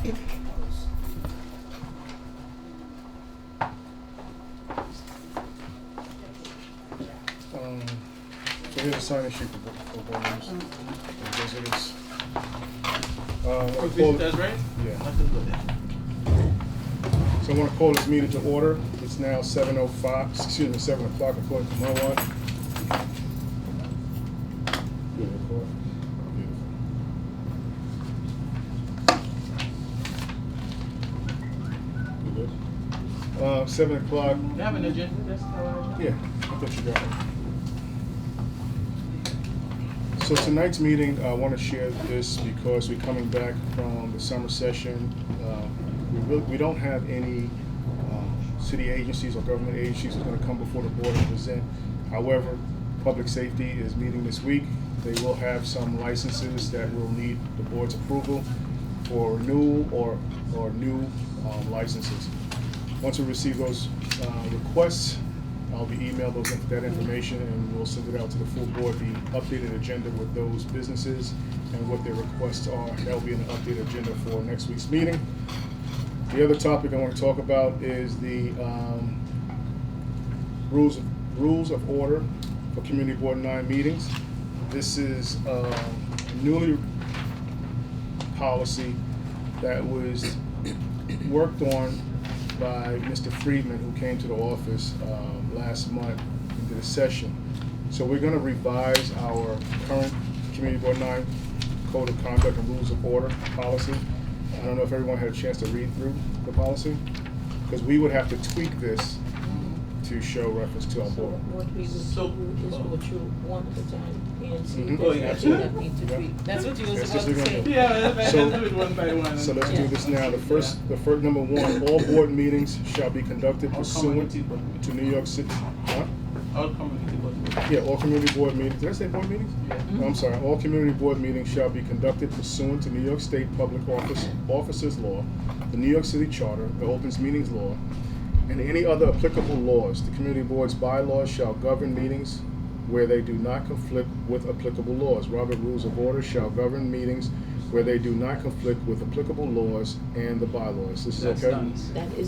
So here's a sign-in sheet for board members and visitors. That's right? Yeah. I can go there. So I want to call this meeting to order. It's now 7:05, excuse me, 7 o'clock according to my watch. Good report. Beautiful. You good? 7 o'clock. You have an agenda? That's how I Yeah, I thought you got it. So tonight's meeting, I want to share this because we're coming back from the summer session. We don't have any city agencies or government agencies that's going to come before the board and present. However, public safety is meeting this week. They will have some licenses that will need the board's approval for renewal or new licenses. Once we receive those requests, I'll be emailed that information and we'll send it out to the full board, the updated agenda with those businesses and what their requests are. That will be an updated agenda for next week's meeting. The other topic I want to talk about is the rules of order for Community Board 9 meetings. This is a newly policy that was worked on by Mr. Friedman, who came to the office last month into the session. So we're going to revise our current Community Board 9 Code of Conduct and Rules of Order policy. I don't know if everyone had a chance to read through the policy, because we would have to tweak this to show reference to our board. What we would do is go through one at a time and see Mhm. if Oh, there's yeah. anything that needs to tweak. That's what you was That's about what to we're say. gonna do. Yeah, let's So- do it one by one. So let's do this now. The first number one, all board meetings shall be conducted All pursuant community board to meetings. New York City. Huh? All community board meetings. Yeah, all community board meetings. Did I say board meetings? Yeah. No, I'm sorry. All community board meetings shall be conducted pursuant to New York State Public Officers Law, the New York City Charter, the Opens Meetings Law, and any other applicable laws. The community board's bylaws shall govern meetings where they do not conflict with applicable laws. Robert Rules of Order shall govern meetings where they do not conflict with applicable laws and the bylaws. This is That's okay? done.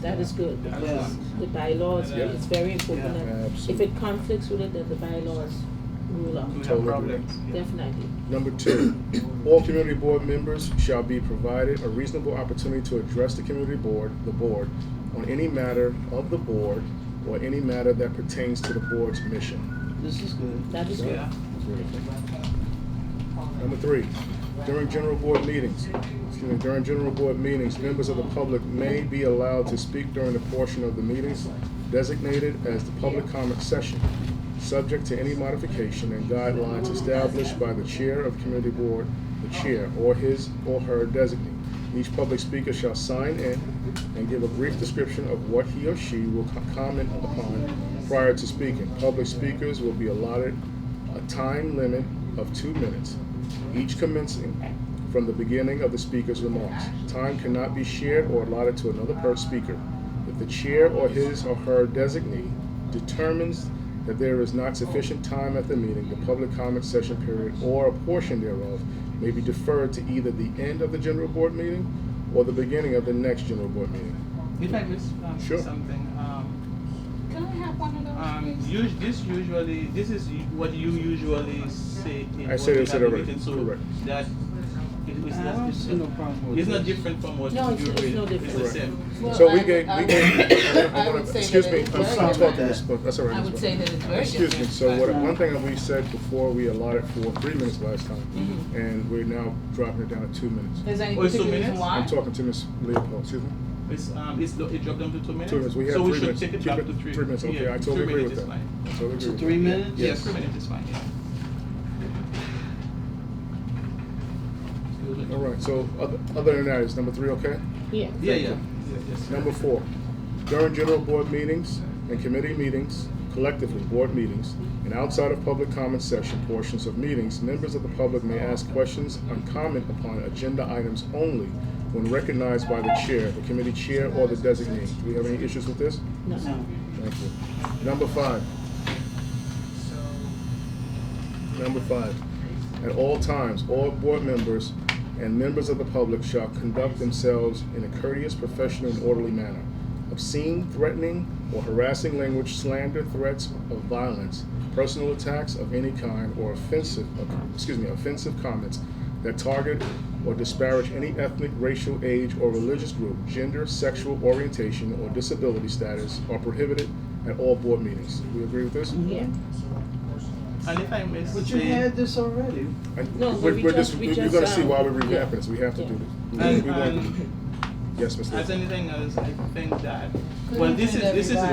That is good, Yeah. because the bylaws, Yeah. it's very important Yeah. that if Absolutely. it conflicts with it, then the bylaws rule out. We have Totally problems. Yeah. Definitely. Number two, all community board members shall be provided a reasonable opportunity to address the the board, on any matter of the board or any matter that pertains to the board's mission. This is good. That is good. Yeah. Number three, during general board meetings, members of the public may be allowed to speak during the portion of the meetings designated as the public comment session, subject to any modification and guidelines established by the chair of community board, the chair, or his or her designee. Each public speaker shall sign in and give a brief description of what he or she will comment upon prior to speaking. Public speakers will be allotted a time limit of 2 minutes, each commencing from the beginning of the speaker's remarks. Time cannot be shared or allotted to another speaker. If the chair or his or her designee determines that there is not sufficient time at the meeting, the public comment session period or a portion thereof may be deferred to either the end of the general board meeting or the beginning of the next general board meeting. If I could Sure. something, Can I have one of those, please? this is what you usually say in I what said you it have a already. meeting, so Correct. that it's I not don't see no problem with it's not this. different from what No, you it's read. no It's different. the Correct. same. Well, So I would say excuse that me, it's I'm very talking different. this, but that's all right. I would say that it's very Excuse me, different. so one thing that we said before, we allotted for 3 minutes last time, and we're now dropping it down to 2 minutes. Is there any Oh, it's 2 particular reason minutes? why? I'm talking to Ms. Leopold, excuse me. It dropped down to 2 minutes. 2 minutes, we have so 3 we minutes. should take it Keep back to 3. 3 minutes, okay, Yeah, I totally 3 agree minutes with is that. fine. I totally agree So with 3 that. minutes? Yes, Yes. 3 minutes is fine. Yeah. All right, so other than that, is number 3 okay? Yeah. Yeah, Thank yeah. you. Yes. Number 4, during general board meetings and committee meetings, collectively board meetings, and outside of public comment session portions of meetings, members of the public may ask questions and comment upon agenda items only when recognized by the chair, the committee chair, or the designee. Do we have any issues with this? No. No. Thank you. Number 5. At all times, all board members and members of the public shall conduct themselves in a courteous, professional, and orderly manner. Obscene, threatening, or harassing language, slander, threats of violence, personal attacks of any kind, or offensive comments that target or disparage any ethnic, racial, age, or religious group, gender, sexual orientation, or disability status are prohibited at all board meetings. We agree with this? Yeah. And if I may But you say, had this already. No, We're we gonna just, see why we're revamping this. We have to do this. and Yes, Mr. as Lee. anything else, I think that, well, this is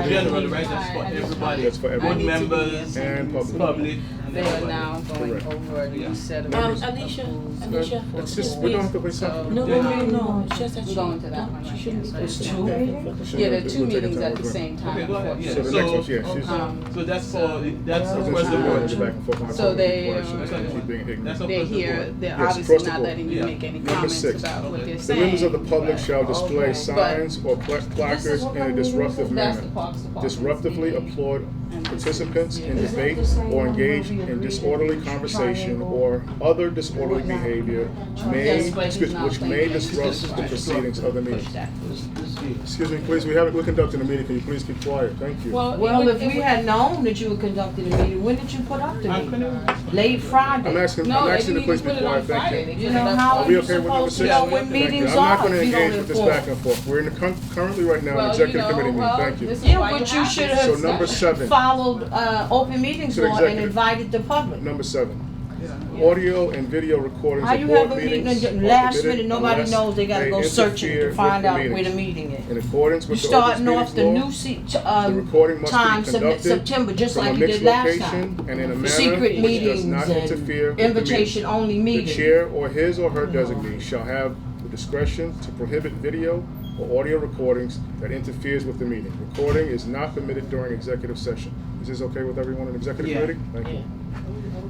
general, right? That's for everybody. That's for Board everybody. members, And public. public, and They are everybody. now going Correct. over a new set of. Alicia, It's just, we don't have to waste time. no, it's just that We're she, going to that one she right shouldn't be. now. It's posting two back and meetings? forth. Yeah, there are two We'll take it meetings time. at the same time. Okay, go ahead, yeah. So the next one, yeah, she's. So that's for, that's I was for gonna say, the we're board. back and forth on So the they, board. She- That's she's being ignorant. That's They're across the here, board. they're Yes, obviously across the not board. letting you Yeah. make any Number comments 6. about what they're The saying. members of the public shall display Okay. signs or placards in a disruptive That's manner. the Parks Department. Disruptively applaud participants in debate or engage in disorderly conversation or other disorderly behavior which may disrupt the proceedings of the meeting. Excuse me, please, we're conducting a meeting. Can you please keep quiet? Thank you. Well, if we had known that you were conducting a meeting, when did you put up the I'm meeting? gonna, Late Friday. I'm asking the please be quiet. Thank you. You know, how Are are we you okay with number supposed 6? to know when Thank you. meetings I'm not are going to if you don't engage with this inform? back and forth. We're currently right now in Well, executive you know, committee meeting. well, Thank you. this is Yeah, why but you you have should this So have number 7. followed, open meetings To law and executive. invited the public. Number 7. Audio and video recordings How of you board have a meeting meetings and are last permitted minute, nobody unless knows, they gotta they go searching interfere to find with out the where the meetings. meeting is. In accordance You with the Open starting off the Meetings Law, new the recording must time, be conducted September, just from like a you did mixed last location time. and in a manner Secret which does meetings not interfere and with the meeting. invitation only The meetings. chair or his or her designee shall have the discretion to prohibit video or audio recordings that interferes with the meeting. Recording is not permitted during executive session. Is this okay with everyone in executive Yeah. committee? Thank you.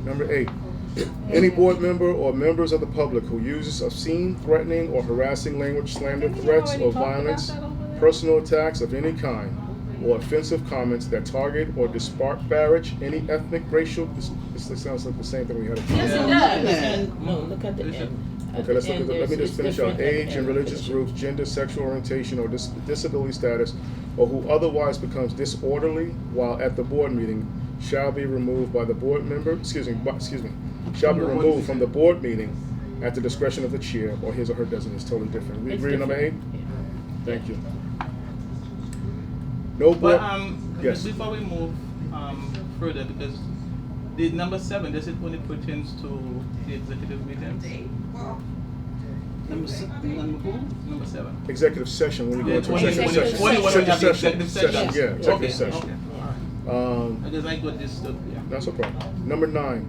Number 8. Any board member or members of the public who uses obscene, threatening, or harassing language, slander, threats, or violence, personal attacks of any kind, or offensive comments that target or disparage any ethnic, racial, this sounds like the same thing we had. Yes, it Yeah. does. And, no, look at the end. Okay, let's look at And let me it's just finish out. different at the Age and end. religious groups, gender, sexual orientation, or disability status, or who otherwise becomes disorderly while at the board meeting shall be removed by the board member, shall be removed from the board meeting at the discretion of the chair or his or her designee. It's totally different. We It's agree on number 8? different. Thank you. No board, but, yes. before we move, further, because the number 7, does it only pertains to the executive meetings? Number who? Number 7. Executive session, when you go into Only executive when- session. only when we have the Executive executive session. Yeah, executive Okay, session. okay, all right. I just like what this stuff, yeah. That's no problem. Number 9,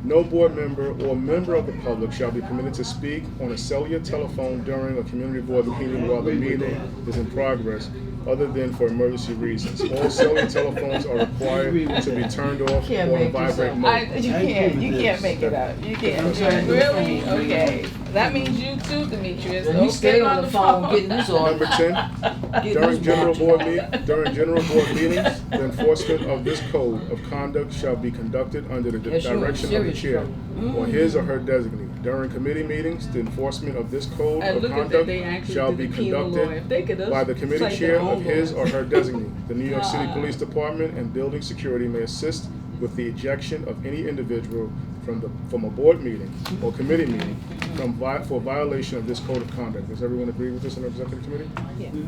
no board member or member of the public shall be permitted to speak on a cellular telephone during a community board meeting while the meeting is in progress, other than for emergency reasons. All cellular telephones are required to be turned off Can't or in make this vibrate up. mode. You can't make it up. You can't. Really? Okay. That means you too, Demetrius. Well, he stayed on the phone getting this Number order. 10, during general board meetings, the enforcement of this code of conduct shall be conducted under the Yes, you're in direction of the serious chair trouble. or his or her designee. During committee meetings, the enforcement of this code And of look at that, conduct they actually shall did be the penal law. If they could conducted have by the committee cited chair the of his homeowners. or her designee. The New York City Police Department and building security may assist with the ejection of any individual from a board meeting or committee meeting for violation of this code of conduct. Does everyone agree with this in the executive committee?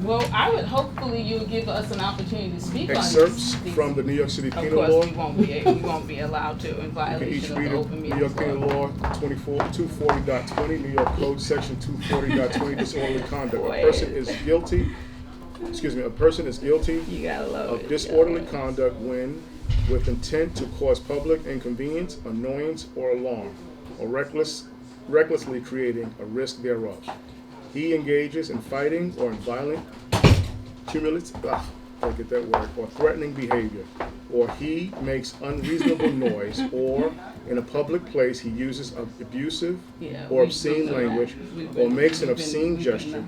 Well, I would hopefully you'll give us an opportunity to speak on Excerpts these. from the New York City Of Penal course, Law. we won't be allowed to in You can each violation of read the it. open New meetings York Penal law. Law 240.20, New York Code Section 240.20, disorderly conduct. A person is guilty You gotta love of it. disorderly conduct when, with intent to cause public inconvenience, annoyance, or alarm, or recklessly creating a risk thereof. He engages in fighting or in violent, or threatening behavior, or he makes unreasonable noise, or in a public place he uses abusive Yeah, or we've obscene looked at that. language, We've or been- makes an we've been- obscene we've been, gesture,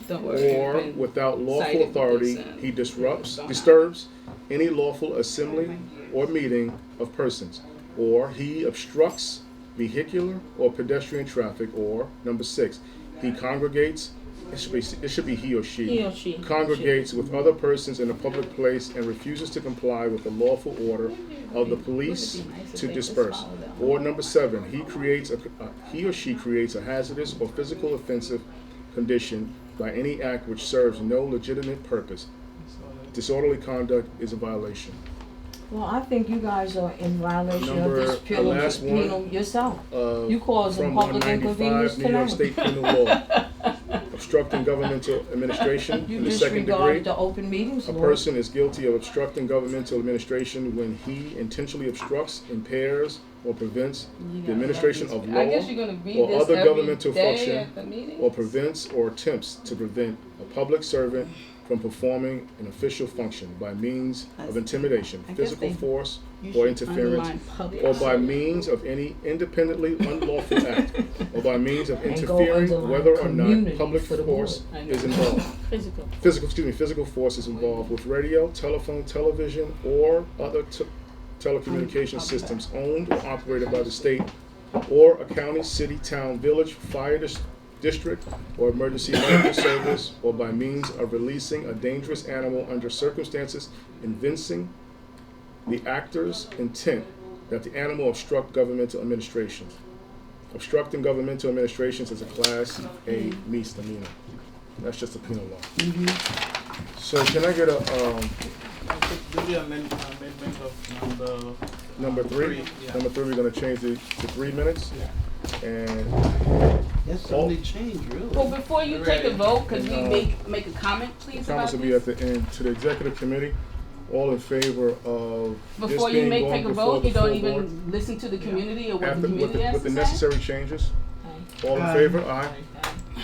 Don't worry. or we've been without lawful cited with authority, this, and he don't have- disturbs any lawful assembly or meeting of persons, or he obstructs vehicular or pedestrian traffic, or number 6, he congregates. It should be he or she. He or she. Congregates with other persons in a public place and refuses to comply with the lawful order of the police to disperse. Or number 7, he or she creates a hazardous or physical offensive condition by any act which serves no legitimate purpose. Disorderly conduct is a violation. Well, I think you guys are in violation of this last one, penal yourself. You causing from public inconvenience 195 New York tonight. State penal law. Obstructing governmental administration You in the second disregard degree. the open meetings A law. person is guilty of obstructing governmental administration when he intentionally obstructs, impairs, or prevents the administration of law I guess you're gonna read or this other every governmental day function, at the meeting? or prevents or attempts to prevent a public servant from performing an official function by means of intimidation, I guess physical they- force, You or should interference, underline public or by service. means of any independently unlawful act, or by means of And go interfering underline whether or not community public for the force board. I know. is involved. Physical. Physical force is involved with radio, telephone, television, or other telecommunication systems owned or operated by the state, or a county, city, town, village, fire district, or emergency medical service, or by means of releasing a dangerous animal under circumstances evincing the actor's intent that the animal obstruct governmental administration. Obstructing governmental administrations is a Class A misdemeanor. That's just a penal law. So can I get a Do the amendment of number 3? Yeah. Number 3, we're going to change it to 3 minutes. And That's the only change, really. Well, before you take a vote, could we make a comment, please, about comments will be at this? the end. To the executive committee, all in favor of this Before you being take going a before vote, the you don't full even board? listen to the community or what the After, community has with the to say? necessary changes? All in favor? Aye.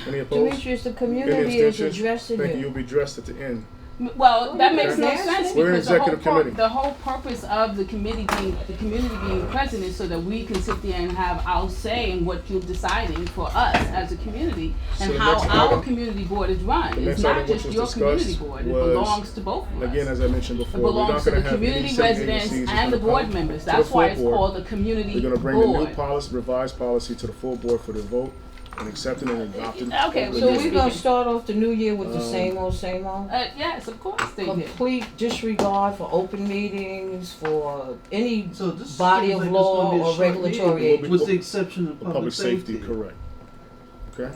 Any opposed? Demetrius, the Any community is abstentions? addressing Thank you. you. You'll be dressed at the end. Well, that makes no Okay. sense We're in because the whole, executive committee. the whole purpose of the committee being present is so that we can sit there and have our say in what you're deciding for us as a community and So the how next our item- community board is run. the It's next item not which just was your community discussed board. It was, belongs to both of us. Again, as I mentioned It before, we're not belongs to going the to have any community state residents agencies and the gonna board come members. to the That's full why it's board. called the community We're going to bring the new board. policy, revised policy to the full board for the vote and accepting and adopting. Okay, over the So year. we're gonna start off the new year with the same old, same old? Yes, of course they did. Complete disregard for open meetings, for any So this body seems of like it's law gonna be a or short regulatory meeting, agency. with the exception of Public safety, correct. Okay.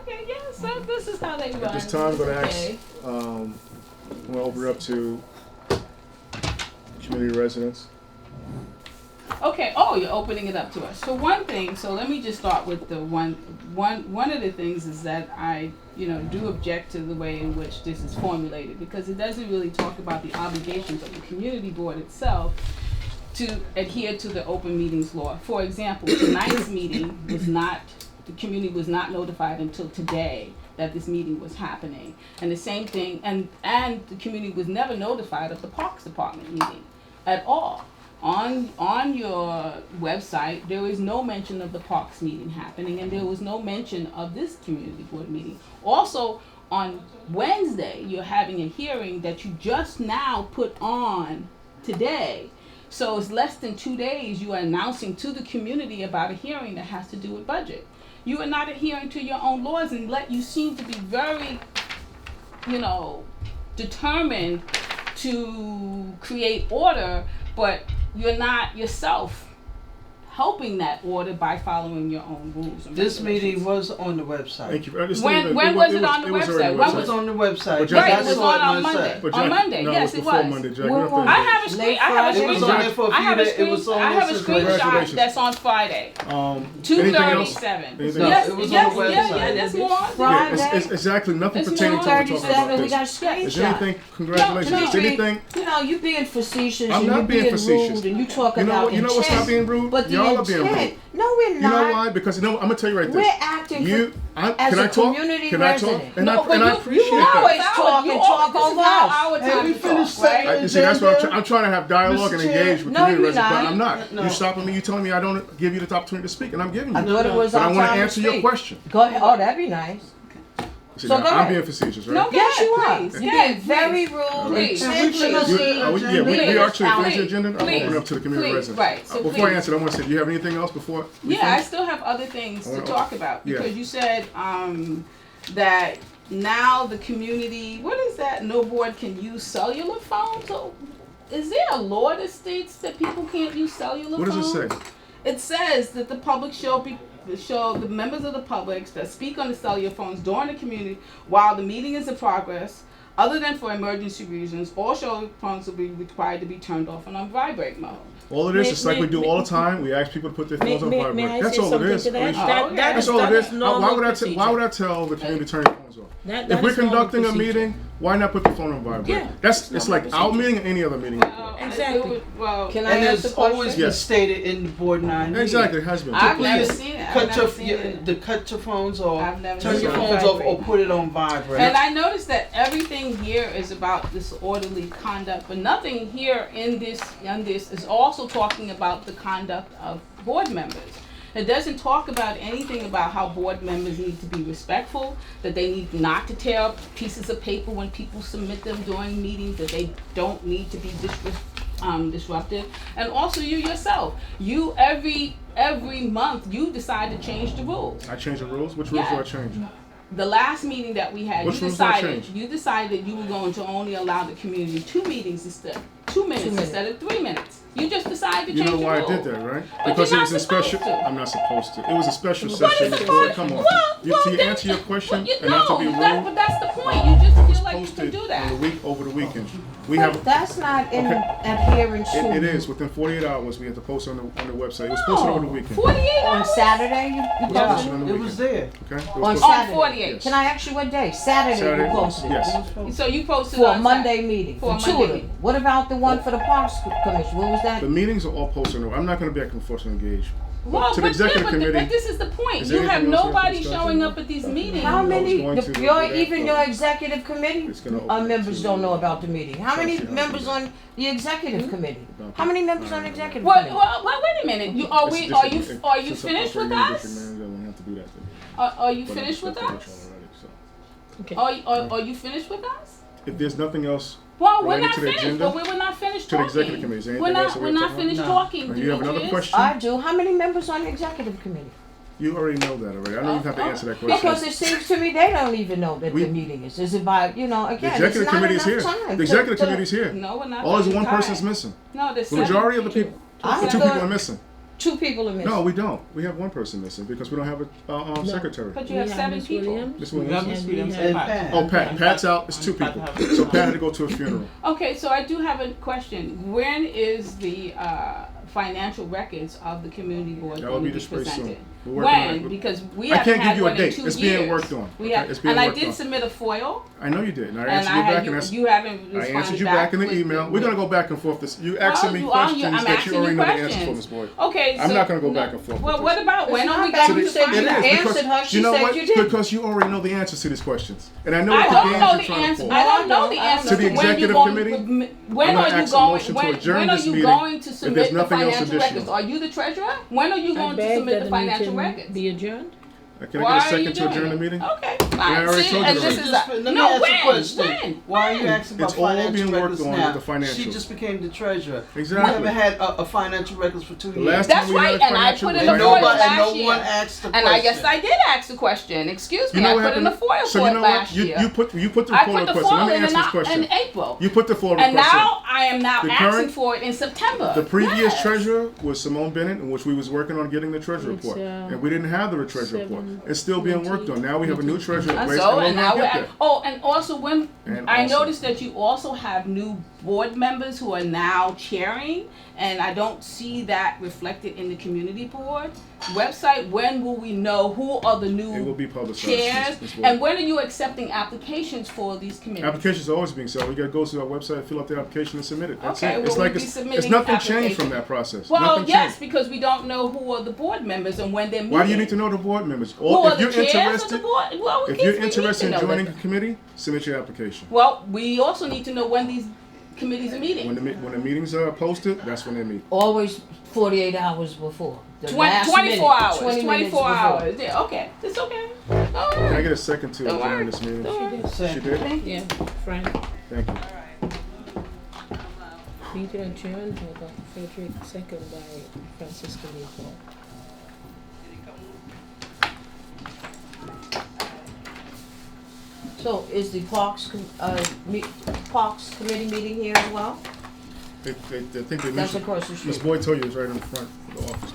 Okay, yes, so this is how they run. At this time, I'm going to ask, Okay. I'm going to open it up to community residents. Okay, you're opening it up to us. So one thing, so let me just start with the one of the things is that I, do object to the way in which this is formulated because it doesn't really talk about the obligations of the community board itself to adhere to the open meetings law. For example, tonight's meeting the community was not notified until today that this meeting was happening. And the same thing, and the community was never notified of the Parks Department meeting at all. On your website, there is no mention of the Parks meeting happening, and there was no mention of this community board meeting. Also, on Wednesday, you're having a hearing that you just now put on today. So it's less than 2 days you are announcing to the community about a hearing that has to do with budget. You are not adhering to your own laws, and you seem to be very, determined to create order, but you're not yourself helping that order by following your own rules. And This meeting regulations. was on the website. Thank you. When was it on the was already website? It When was on the website. But Right, Jack, it was saw on myself. Monday. But On Jack- Monday, no, yes, it it was before was. Monday, Jack. When You're not was finished. I have a Late screen. I have a Friday? It was on there screenshot. for a I few have a days. It was screen. on I have a there since screenshot Congratulations. that's on Friday. Anything else? 2:37. Anything No, Yes, it was yes, on the yeah, website. there's more on there. Friday. Yeah, it's exactly nothing It's pertaining to what we're talking about. 2:37, we got Is screenshots. anything, congratulations, No, is anything, You being facetious I'm and not you being being facetious. rude and you talk You know about what- you know what's intent, not being rude? But the Y'all are being intent, rude. no, we're you not. know why? Because I'm gonna tell you right We're this. acting You, as can a I talk? community Can I talk? resident. And No, but I you appreciate always that. talk and talk this is over now us. our Hey, time we to finished talk, right? second. You see, that's what I'm trying to have dialogue Mr. and Chair. engage with No, community you're residents, but not. I'm not. No. You stopping me, you telling me I don't give you the opportunity to speak, and I'm giving I you. thought it was But I our want to time answer to your speak. question. Go ahead. Oh, that'd be nice. The See, So now, go I'm ahead. being facetious, right? No, Yes, you are. please, You're yes, being very please. rude, Please. intentionally. We actually Please. finished the agenda. I'm Please. opening up to the community Please. residents. Right. So Before I please. answer, I want to say, do you have anything else before we Yeah, I finish? still have other things to wanna- talk about yeah. because you said that now the community, what is that? No board can use cellular phones. So, is there a law that states that people can't use cellular What phones? does it say? It says that the public show the members of the public that speak on the cellular phones during the community while the meeting is in progress, other than for emergency reasons, all show phones will be required to be turned off and on vibrate mode. All it is, May- it's like we do may- all the time. We ask people to put their phones on May vibrate. I That's say all it something is. to that? Alicia. Okay. That's all it is. normal Why would procedure. I tell the community to turn your phones off? That If we're is normal conducting a procedure. meeting, why not put the phone on vibrate? Yeah, It's like normal our meeting or any other meeting. Exactly. Can I And ask it's a question? always been Yes. stated in the board 9 meeting. Exactly, it has been. I've never Please seen it. I've cut never your, seen your it. to cut your phones off. I've never Turn seen your it. phones off or put it on vibrate. And I noticed that everything here is about disorderly conduct, but nothing here in this is also talking about the conduct of board members. It doesn't talk about anything about how board members need to be respectful, that they need not to tear up pieces of paper when people submit them during meetings, that they don't need to be disruptive. And also you yourself, you every month you decide to change the rules. I changed the rules? Which rules Yeah. do I change? The last meeting that we had, Which rules did I change? you decided that you were going to only allow the community 2 meetings instead, 2 minutes minutes. instead of 3 minutes. You just decided to You change know the why I rule. did that, right? But Because you're it not was a special. supposed to. I'm not supposed to. It was a special What session. is the Before, point? come on. Well, To then- answer your question well, and not to be no, rude, but that's the point. You just feel like you can posted do on that. the week over the weekend. We But have. that's not in Okay. adherence to. It is within 48 hours. We have to post on the website. It was No, posted over the weekend. 48 On hours? Saturday, you Yeah, posted on it? the it was there. Okay. It On was posted- On Saturday. 48. Yes. Can I ask you what day? Saturday Saturday. you posted it. Yes. So you posted For a on Monday Saturday. meeting, For a for two Monday of them. meeting. What about the one for the Parks Commission? What was that? The meetings are all posted. I'm not going to be unfortunately engaged. Well, to the executive committee. but this is the point. Is You there have anything else we have to nobody discuss? showing up at these meetings. How many, going to do your, that, even but your executive committee it's gonna open members to- don't know about the meeting? How many Chelsea, members on the executive committee? How many members on the executive Well, committee? wait a minute. You are It's we? a Are you? district- Are you since I'm finished with operating as a district us? manager, I won't have to do that then. Are you But I'm finished with expected us? to already, so. Okay. Are you finished with us? If there's nothing else, Well, we're Related not to the finished. agenda? But we're not finished To the talking. executive committee, is there We're anything else not. that We're we're not talking finished about? talking. do you have another Demetrius. question? I do. How many members on the executive committee? You already know that already. I know you have to answer that question. Because it seems to me they don't even know that We- the meeting is. Is it by, The again, it's executive not committee is enough here. time. The executive to- committee is here. No, we're not. All is We're one tired. person's missing. No, there's The majority of the people, I two thought people are missing. 2 people are missing. No, we don't. We have one person missing because we don't have a secretary. But you have 7 Miss people. Williams. Miss We have Williams. Miss Williams And and Pat. Pat. Oh, Pat. Pat's out. It's 2 Pat people. have- So Pat had to go to a funeral. Okay, so I do have a question. When is the financial records of the community board That will going be to be displayed soon. presented? We're working on When? it. Because we I haven't can't had give you a one in date. 2 It's years. being worked on. We Okay, have, it's being and I worked did on. submit a FOIL, I know you did. And I and answered I you back had and you. that's. You haven't I responded answered you back back in the with email. We're gonna go back and forth. You Well, asking me you are. questions I'm that you asking already you know the answers for, questions. Miss Boyd. Okay, I'm so not gonna go no- back and forth Well, with what this. about when It's are not we back. going You to said find you out? answered her. She you know said what? you didn't. Because you already know the answers to these questions, and I know I what the don't games know you're the trying answer. to pull. I don't know the To answer the when executive you're going. committee, When I'm are gonna you ask a going? motion to When adjourn are this you meeting going to if submit there's the nothing else financial additional. records? Are you the treasurer? When are you I going to beg submit that the the financial meeting records? be adjourned. Can Why I get a are you second to doing adjourn the it? meeting? Okay, I fine. already See, told you and that. this is Let me no. ask a question. When? Why are you When? asking about It's all financial being worked records on now? with the financials. She just became the treasurer. Exactly. We haven't had a financial records for 2 The years. last That's time we right, had and I financial put in and the records- FOIL nobody, and last no one year. asked the And I question. guess I did ask the question. Excuse me, You know I what put in the happened? FOIL So for you it know last what? You year. put the I FOIL put the request. Let FOIL me in, answer this question. in April. You put the FOIL And request in. now I am now The asking current- for it in September. The previous Yes. treasurer was Simone Bennett, in which we was working on getting the treasury It's, report, and we didn't have the treasury report. It's still being worked on. Now we have a new treasurer in And place, so, and and we're now gonna we're get at, there. oh, and also when And I also- noticed that you also have new board members who are now chairing, and I don't see that reflected in the community board website. When will we know who are the It will new be publicized. chairs? Ms. And when are you accepting applications for these committees? Applications are always being sent. We got to go to our website, fill out the application, and submit it. That's Okay, it. will It's we like be it's submitting nothing changed applications? from that process. Well, nothing yes, changed. because we don't know who are the board members and when they're meeting. Why do you need to know the board members? Who are If the you're chairs of the interested, board? Well, we if you're need to interested in know joining that. a committee, submit your application. Well, we also need to know when these committees are meeting. When the meetings are posted, that's when they meet. Always 48 hours before. The 24 last minute, hours. 20 minutes 24 before. hours. Yeah, okay. It's okay. All right. I get a second to Don't adjourn worry. this meeting? Don't worry. She did? Thank you. Yeah, Frank, Thank you. meeting adjourned by Dr. Frederick, second by Francisco Leopold. So is the Parks Committee meeting here as well? I think they That's mentioned, across the Ms. street. Boyd told you it was right in the front of the office.